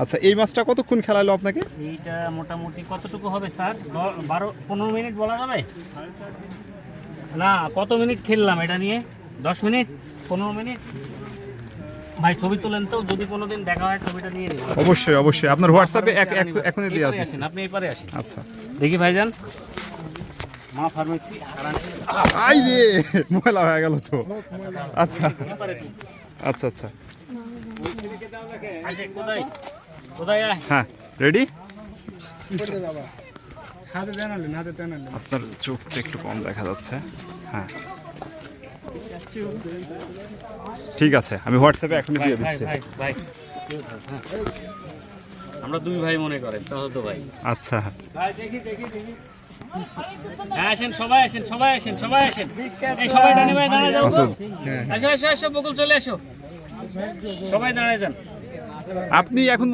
আচ্ছা, এই মাছটা কতক্ষণ খেলালো আপনাকে? এইটা মোটামুটি কতটুকু হবে স্যার? 12-15 মিনিট বলা যাবে না? কত মিনিট খেললাম এটা নিয়ে? 10 মিনিট, 15 মিনিট? ভাই ছবি তোলেন তো, যদি কোনোদিন দেখা হয় ছবিটা নিয়ে নিন। অবশ্যই অবশ্যই, আপনার হোয়াটসঅ্যাপে এখনই দিয়ে এপারে দিচ্ছি। আসেন, আপনি এপারে আসেন। আচ্ছা। দেখি ভাইজান, মা ফার্মেসি আই রে, ময়লা হয়ে গেল তো। আচ্ছা এপারে কি? আচ্ছা আচ্ছা, আসে, কোথায় কোথায় আয়? হ্যাঁ রেডি। হাতে জানালেন, হাতে জানালেন। আপনার চোখটা একটু কম দেখা যাচ্ছে। হ্যাঁ ঠিক আছে, আমি হোয়াটসঅ্যাপে এখনই দিয়ে দিচ্ছি। ভাই ভাই, হ্যাঁ। আমরা দুই ভাই মনে করেন, চাচাতো ভাই। আচ্ছা হ্যাঁ, আসেন সবাই, আসেন সবাই, আসেন সবাই, আসেন। এই সবাই ডানে ভাই দাঁড়ায় যাও। আচ্ছা। আসো আসো আসো, বকুল চলে আসো, সবাই দাঁড়ায় যান। আপনি এখন